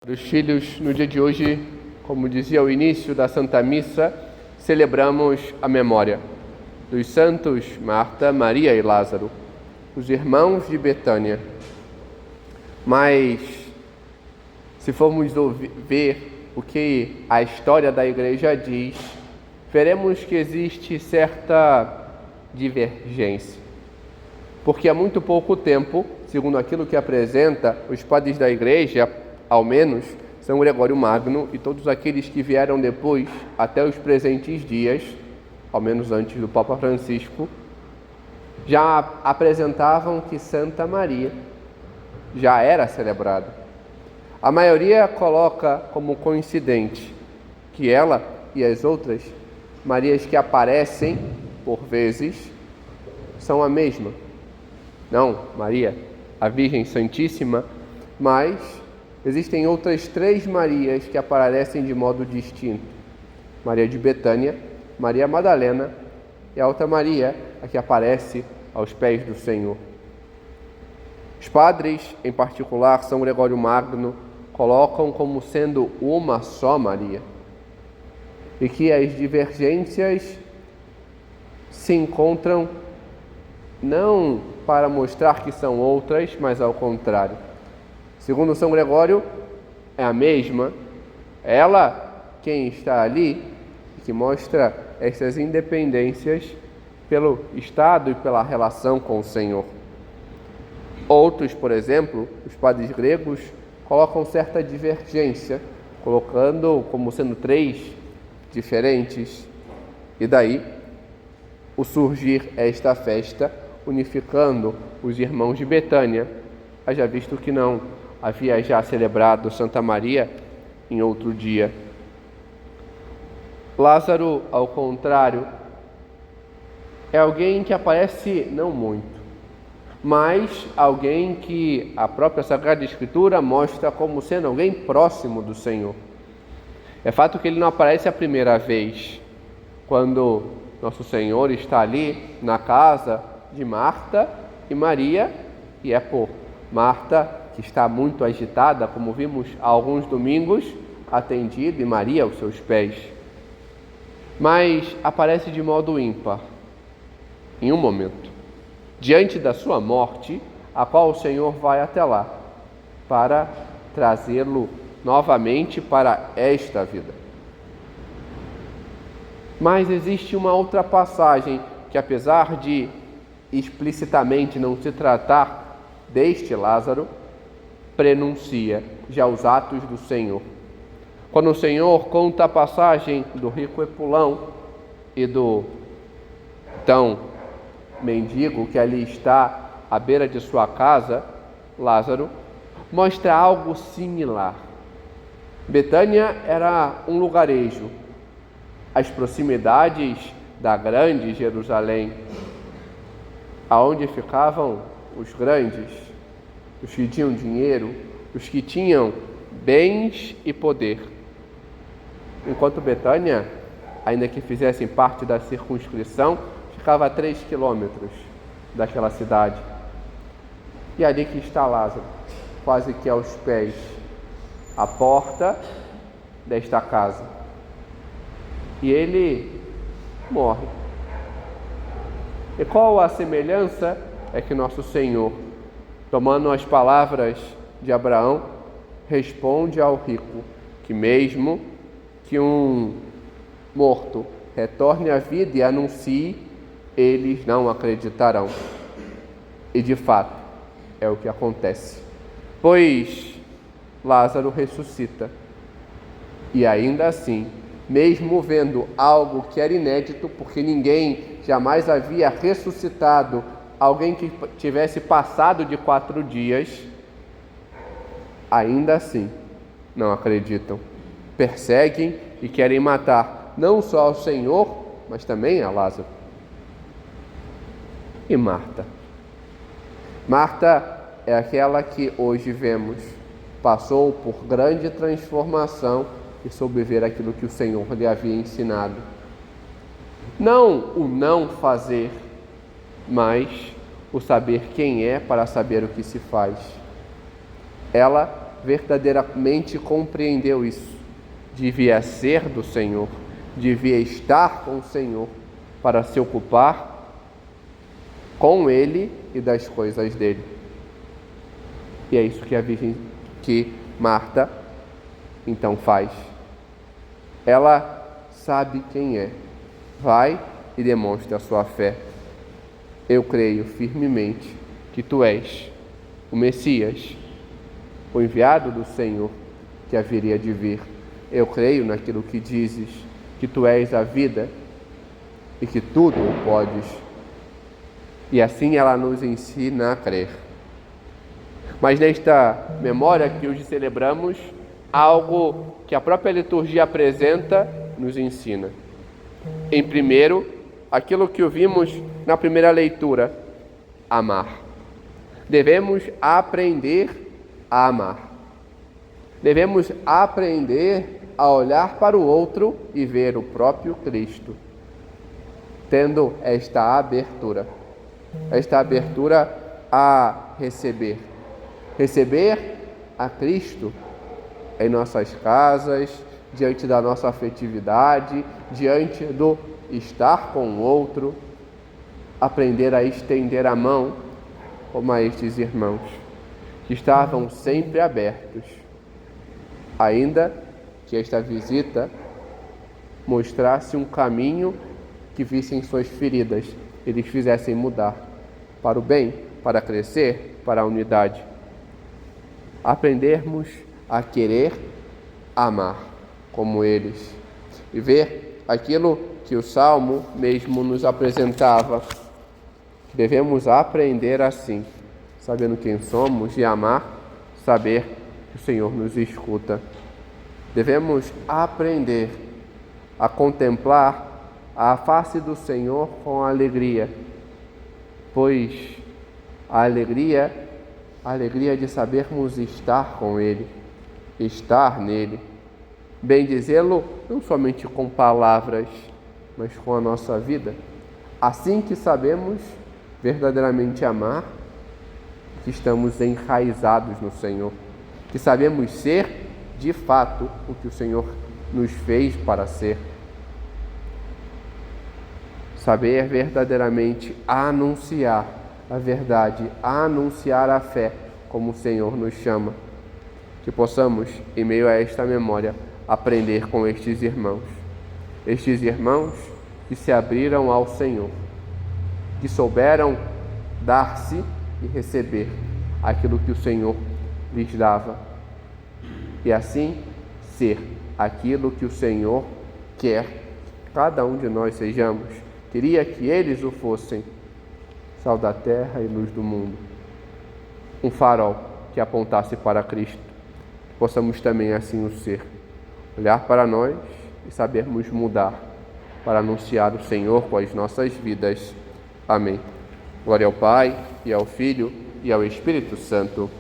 Para os filhos, no dia de hoje, como dizia ao início da Santa Missa, celebramos a memória dos santos Marta, Maria e Lázaro, os irmãos de Betânia. Mas, se formos ver o que a história da Igreja diz, veremos que existe certa divergência. Porque há muito pouco tempo, segundo aquilo que apresenta os padres da Igreja, ao menos São Gregório Magno e todos aqueles que vieram depois até os presentes dias, ao menos antes do Papa Francisco, já apresentavam que Santa Maria já era celebrada. A maioria coloca como coincidente que ela e as outras Marias que aparecem, por vezes, são a mesma. Não, Maria, a Virgem Santíssima, mas existem outras 3 Marias que aparecem de modo distinto. Maria de Betânia, Maria Madalena e a outra Maria, a que aparece aos pés do Senhor. Os padres, em particular São Gregório Magno, colocam como sendo uma só Maria e que as divergências se encontram não para mostrar que são outras, mas ao contrário. Segundo São Gregório, é a mesma, ela quem está ali, que mostra essas independências pelo estado e pela relação com o Senhor. Outros, por exemplo, os padres gregos, colocam certa divergência, colocando como sendo 3 diferentes, e daí o surgir esta festa, unificando os irmãos de Betânia, haja visto que não havia já celebrado Santa Maria em outro dia. Lázaro, ao contrário, é alguém que aparece não muito, mas alguém que a própria Sagrada Escritura mostra como sendo alguém próximo do Senhor. É fato que ele não aparece a primeira vez, quando Nosso Senhor está ali na casa de Marta e Maria, e é por Marta, que está muito agitada, como vimos há alguns domingos, atendida, e Maria aos seus pés. Mas aparece de modo ímpar, em um momento, diante da sua morte, a qual o Senhor vai até lá, para trazê-lo novamente para esta vida. Mas existe uma outra passagem que, apesar de explicitamente não se tratar deste Lázaro, prenuncia já os atos do Senhor. Quando o Senhor conta a passagem do rico Epulão e do tão mendigo que ali está à beira de sua casa, Lázaro, mostra algo similar. Betânia era um lugarejo, às proximidades da grande Jerusalém, aonde ficavam os grandes, os que tinham dinheiro, os que tinham bens e poder. Enquanto Betânia, ainda que fizessem parte da circunscrição, ficava a 3 quilômetros daquela cidade. E ali que está Lázaro, quase que aos pés, à porta desta casa. E ele morre. E qual a semelhança? É que nosso Senhor, tomando as palavras de Abraão, responde ao rico que mesmo que um morto retorne à vida e anuncie, eles não acreditarão. E de fato, é o que acontece. Pois Lázaro ressuscita. E ainda assim, mesmo vendo algo que era inédito, porque ninguém jamais havia ressuscitado alguém que tivesse passado de 4 dias, ainda assim não acreditam. Perseguem e querem matar não só ao Senhor, mas também a Lázaro. E Marta? Marta é aquela que hoje vemos, passou por grande transformação e soube ver aquilo que o Senhor lhe havia ensinado. Não o não fazer, mas o saber quem é para saber o que se faz. Ela verdadeiramente compreendeu isso, devia ser do Senhor, devia estar com o Senhor para se ocupar com Ele e das coisas dele. E é isso que Marta então faz. Ela sabe quem é, vai e demonstra a sua fé. Eu creio firmemente que tu és o Messias, o enviado do Senhor que haveria de vir. Eu creio naquilo que dizes, que tu és a vida e que tudo o podes. E assim ela nos ensina a crer. Mas nesta memória que hoje celebramos, algo que a própria liturgia apresenta nos ensina. Em primeiro, aquilo que ouvimos na primeira leitura, amar. Devemos aprender a amar. Devemos aprender a olhar para o outro e ver o próprio Cristo, tendo esta abertura a receber a Cristo em nossas casas, diante da nossa afetividade, diante do estar com o outro, aprender a estender a mão como a estes irmãos, que estavam sempre abertos, ainda que esta visita mostrasse um caminho que vissem suas feridas, eles fizessem mudar para o bem, para crescer, para a unidade. Aprendermos a querer amar como eles e ver aquilo que o Salmo mesmo nos apresentava. Devemos aprender assim, sabendo quem somos, e amar, saber que o Senhor nos escuta. Devemos aprender a contemplar a face do Senhor com alegria, pois a alegria de sabermos estar com Ele, estar nele, bem dizê-lo não somente com palavras, mas com a nossa vida. Assim que sabemos verdadeiramente amar, que estamos enraizados no Senhor, que sabemos ser de fato o que o Senhor nos fez para ser. Saber verdadeiramente anunciar a verdade, anunciar a fé, como o Senhor nos chama. Que possamos, em meio a esta memória, aprender com estes irmãos que se abriram ao Senhor, que souberam dar-se e receber aquilo que o Senhor lhes dava, e assim ser aquilo que o Senhor quer que cada um de nós sejamos. Queria que eles o fossem, sal da terra e luz do mundo, um farol que apontasse para Cristo. Possamos também assim o ser, olhar para nós e sabermos mudar para anunciar o Senhor com as nossas vidas. Amém. Glória ao Pai, e ao Filho, e ao Espírito Santo,